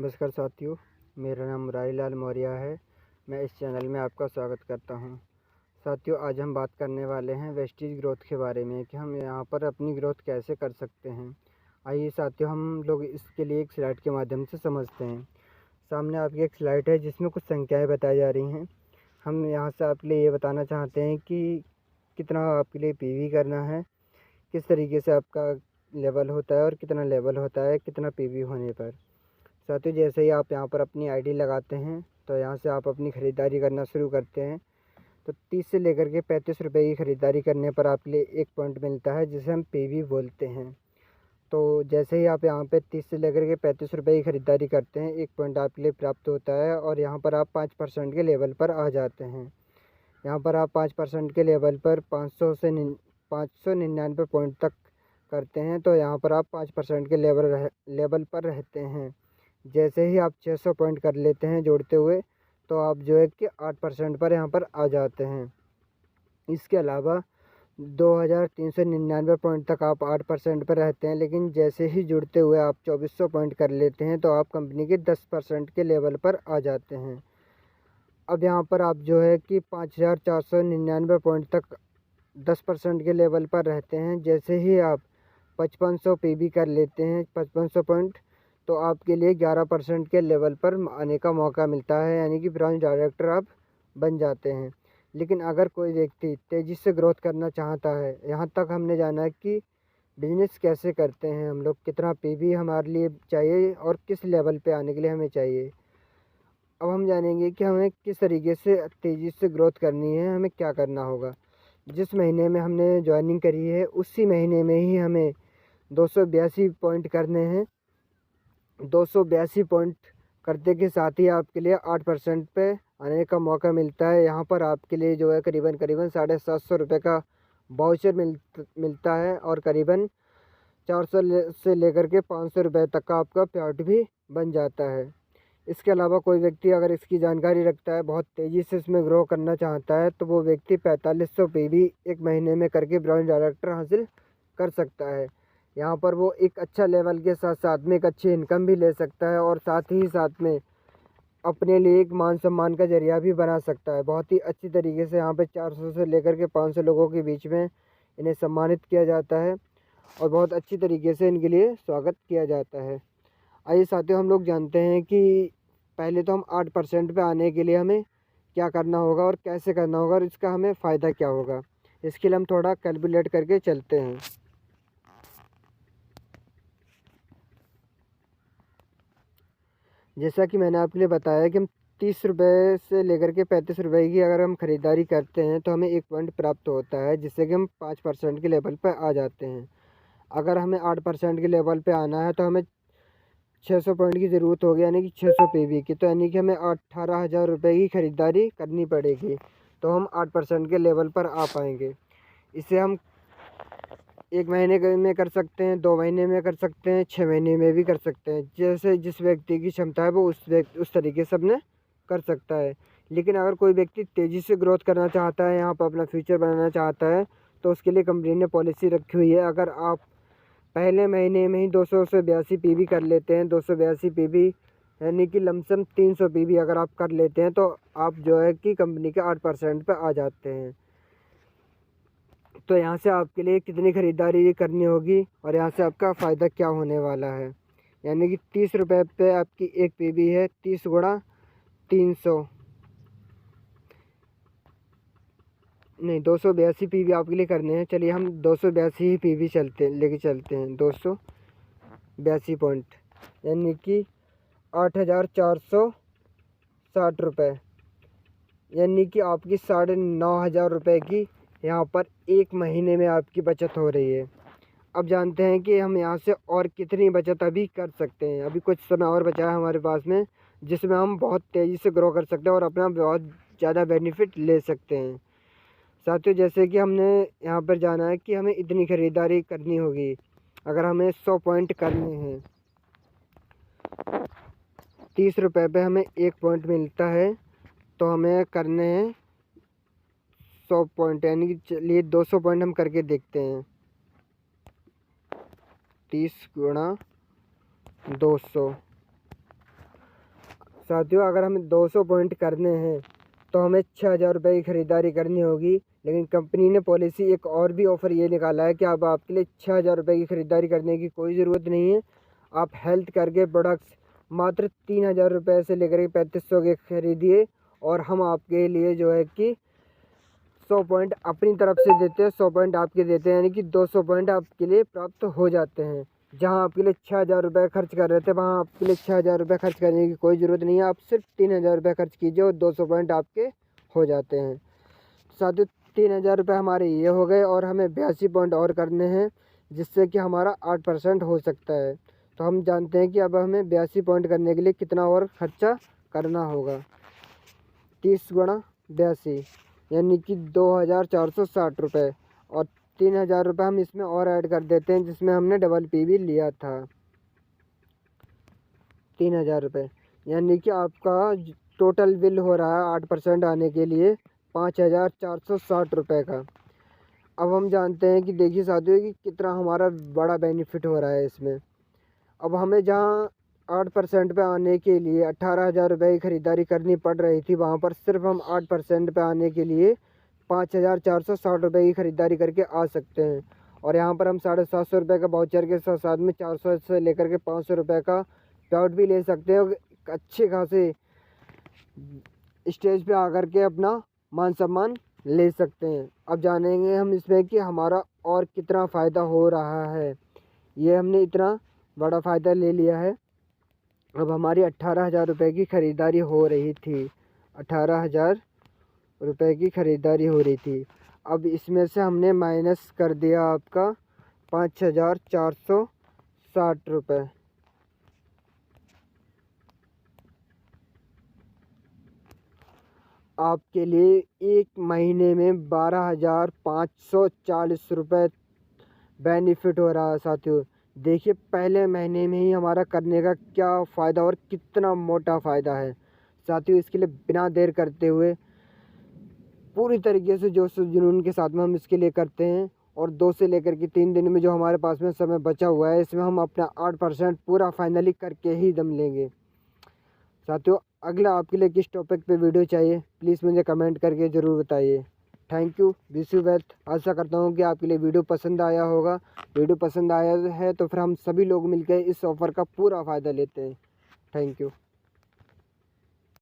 नमस्कार साथियों, मेरा नाम मुरारीलाल मौर्य है। मैं इस चैनल में आपका स्वागत करता हूं। साथियों, आज हम बात करने वाले हैं वेस्टेज ग्रोथ के बारे में कि हम यहां पर अपनी ग्रोथ कैसे कर सकते हैं। आइए साथियों, हम लोग इसके लिए एक स्लाइड के माध्यम से समझते हैं। सामने आपकी एक स्लाइड है जिसमें कुछ संख्याएँ बताई जा रही हैं। हम यहाँ से आपके लिए ये बताना चाहते हैं कि कितना आपके लिए PV करना है, किस तरीके से आपका लेवल होता है और कितना लेवल होता है कितना PV होने पर। साथियों, जैसे ही आप यहाँ पर अपनी आईडी लगाते हैं तो यहाँ से आप अपनी ख़रीदारी करना शुरू करते हैं। तो 30 से लेकर के 35 रुपये की ख़रीदारी करने पर आपके लिए एक पॉइंट मिलता है जिसे हम PV बोलते हैं। तो जैसे ही आप यहाँ पे 30 से लेकर के 35 रुपये की ख़रीदारी करते हैं, एक पॉइंट आपके लिए प्राप्त होता है और यहाँ पर आप 5% के लेवल पर आ जाते हैं। यहाँ पर आप 5% के लेवल पर 599 पॉइंट तक करते हैं। तो यहाँ पर आप 5% के लेवल पर रहते हैं। जैसे ही आप 600 पॉइंट कर लेते हैं जोड़ते हुए, तो आप जो है कि 8% पर यहाँ पर आ जाते हैं। इसके अलावा 2399 पॉइंट तक आप 8% पर रहते हैं, लेकिन जैसे ही जुड़ते हुए आप 2400 पॉइंट कर लेते हैं तो आप कंपनी के 10% के लेवल पर आ जाते हैं। अब यहाँ पर आप जो है कि 5499 पॉइंट तक 10% के लेवल पर रहते हैं। जैसे ही आप 5500 PV कर लेते हैं, 5500 पॉइंट, तो आपके लिए 11% के लेवल पर आने का मौका मिलता है, यानी कि ब्रांच डायरेक्टर आप बन जाते हैं। लेकिन अगर कोई व्यक्ति तेज़ी से ग्रोथ करना चाहता है, यहाँ तक हमने जाना है कि बिजनेस कैसे करते हैं हम लोग, कितना PV हमारे लिए चाहिए और किस लेवल पे आने के लिए हमें चाहिए। अब हम जानेंगे कि हमें किस तरीके से तेज़ी से ग्रोथ करनी है, हमें क्या करना होगा। जिस महीने में हमने ज्वाइनिंग करी है उसी महीने में ही हमें 282 पॉइंट करने हैं। 282 पॉइंट करते के साथ ही आपके लिए 8% पे आने का मौका मिलता है। यहाँ पर आपके लिए जो है करीबन 750 रुपये का वाउचर मिलता है और करीबन 400 से लेकर के 500 रुपये तक का आपका प्याट भी बन जाता है। इसके अलावा कोई व्यक्ति अगर इसकी जानकारी रखता है, बहुत तेज़ी से इसमें ग्रो करना चाहता है, तो वो व्यक्ति 4500 PV एक महीने में करके ब्रांच डायरेक्टर हासिल कर सकता है। यहाँ पर वो एक अच्छा लेवल के साथ साथ में एक अच्छी इनकम भी ले सकता है और साथ ही साथ में अपने लिए एक मान सम्मान का जरिया भी बना सकता है। बहुत ही अच्छी तरीके से यहाँ पे 400 से लेकर के 500 लोगों के बीच में इन्हें सम्मानित किया जाता है और बहुत अच्छी तरीके से इनके लिए स्वागत किया जाता है। आइए साथियों, हम लोग जानते हैं कि पहले तो हम 8% पे आने के लिए हमें क्या करना होगा और कैसे करना होगा और इसका हमें फ़ायदा क्या होगा। इसके लिए हम थोड़ा कैलकुलेट करके चलते हैं। जैसा कि मैंने आपके लिए बताया कि हम 30 रुपये से लेकर के 35 रुपये की अगर हम ख़रीदारी करते हैं तो हमें एक पॉइंट प्राप्त होता है, जिससे कि हम 5% के लेवल पर आ जाते हैं। अगर हमें 8% के लेवल पे आना है तो हमें 600 पॉइंट की ज़रूरत होगी, यानी कि 600 PV की। तो यानी कि हमें 18,000 रुपये की ख़रीदारी करनी पड़ेगी, तो हम 8% के लेवल पर आ पाएंगे। इसे हम 1 महीने में कर सकते हैं, 2 महीने में कर सकते हैं, 6 महीने में भी कर सकते हैं। जैसे जिस व्यक्ति की क्षमता है वो उस तरीके से अपने कर सकता है। लेकिन अगर कोई व्यक्ति तेज़ी से ग्रोथ करना चाहता है, यहाँ पर अपना फ्यूचर बनाना चाहता है, तो उसके लिए कंपनी ने पॉलिसी रखी हुई है। अगर आप पहले महीने में ही 200 से 82 PV कर लेते हैं, 282 PV यानी कि लमसम 300 PV अगर आप कर लेते हैं, तो आप जो है कि कंपनी के 8% पे आ जाते हैं। तो यहाँ से आपके लिए कितनी ख़रीदारी करनी होगी और यहाँ से आपका फ़ायदा क्या होने वाला है। यानी कि 30 रुपये पे आपकी एक PV है, 30 गुणा 300 नहीं 282 PV आपके लिए करने हैं। चलिए हम 282 ही PV लेके चलते हैं। 282 पॉइंट यानी कि 8,460 रुपये, यानी कि आपकी 9,500 रुपये की यहाँ पर एक महीने में आपकी बचत हो रही है। अब जानते हैं कि हम यहाँ से और कितनी बचत अभी कर सकते हैं। अभी कुछ समय और बचा है हमारे पास में, जिसमें हम बहुत तेज़ी से ग्रो कर सकते हैं और अपना बहुत ज़्यादा बेनिफिट ले सकते हैं। साथियों, जैसे कि हमने यहाँ पर जाना है कि हमें इतनी ख़रीदारी करनी होगी। अगर हमें 100 पॉइंट करने हैं, 30 रुपये पे हमें एक पॉइंट मिलता है, तो हमें करने हैं 100 पॉइंट, यानी कि चलिए 200 पॉइंट हम करके देखते हैं। 30 गुणा 200 साथियों अगर हमें 200 पॉइंट करने हैं तो हमें 6,000 रुपये की ख़रीदारी करनी होगी। लेकिन कंपनी ने पॉलिसी एक और भी ऑफ़र ये निकाला है कि अब आपके लिए 6,000 रुपये की ख़रीदारी करने की कोई ज़रूरत नहीं है। आप हेल्थ केयर के प्रोडक्ट्स मात्र 3,000 रुपये से लेकर के 3,500 के खरीदिए और हम आपके लिए जो है कि 100 पॉइंट अपनी तरफ से देते हैं, 100 पॉइंट आपके देते हैं, यानी कि 200 पॉइंट आपके लिए प्राप्त हो जाते हैं। जहां आपके लिए 6,000 रुपये खर्च कर रहे थे वहां आपके लिए 6,000 रुपये खर्च करने की कोई ज़रूरत नहीं है। आप सिर्फ 3,000 रुपये खर्च कीजिए और 200 पॉइंट आपके हो जाते हैं। साथियों 3,000 रुपये हमारे ये हो गए और हमें 82 पॉइंट और करने हैं, जिससे कि हमारा 8% हो सकता है। तो हम जानते हैं कि अब हमें 82 पॉइंट करने के लिए कितना और खर्चा करना होगा। 30 गुणा 82 यानी कि 2,460 रुपये और 3,000 रुपये हम इसमें और ऐड कर देते हैं, जिसमें हमने डबल पी भी लिया था। 3,000 रुपये यानी कि आपका टोटल बिल हो रहा है 8% आने के लिए 5,460 रुपये का। अब हम जानते हैं कि देखिए साथियों कि कितना हमारा बड़ा बेनिफिट हो रहा है इसमें। अब हमें जहाँ 8% पे आने के लिए 18,000 रुपये की ख़रीदारी करनी पड़ रही थी, वहाँ पर सिर्फ हम 8% पे आने के लिए 5,460 रुपये की ख़रीदारी करके आ सकते हैं। और यहाँ पर हम 750 रुपये का वाउचर के साथ साथ में 400 से लेकर के 500 रुपये का पेआउट भी ले सकते हैं और अच्छे खासे स्टेज पे आकर के अपना मान सम्मान ले सकते हैं। अब जानेंगे हम इसमें कि हमारा और कितना फ़ायदा हो रहा है। ये हमने इतना बड़ा फ़ायदा ले लिया है। अब हमारी 18,000 रुपये की ख़रीदारी हो रही थी, 18,000 रुपये की ख़रीदारी हो रही थी। अब इसमें से हमने माइनस कर दिया आपका 5,460 रुपये। आपके लिए एक महीने में 12,540 रुपये बेनिफिट हो रहा है। साथियों देखिए पहले महीने में ही हमारा करने का क्या फ़ायदा और कितना मोटा फ़ायदा है। साथियों इसके लिए बिना देर करते हुए पूरी तरीके से जोश जुनून के साथ में हम इसके लिए करते हैं और 2 से लेकर के 3 दिन में जो हमारे पास में समय बचा हुआ है, इसमें हम अपना 8% पूरा फाइनली करके ही दम लेंगे। साथियों अगला आपके लिए किस टॉपिक पे वीडियो चाहिए प्लीज़ मुझे कमेंट करके ज़रूर बताइए। Thank you, wish you wealth. आशा करता हूँ कि आपके लिए वीडियो पसंद आया होगा। वीडियो पसंद आया है तो फिर हम सभी लोग मिलकर इस ऑफ़र का पूरा फ़ायदा लेते हैं। Thank you.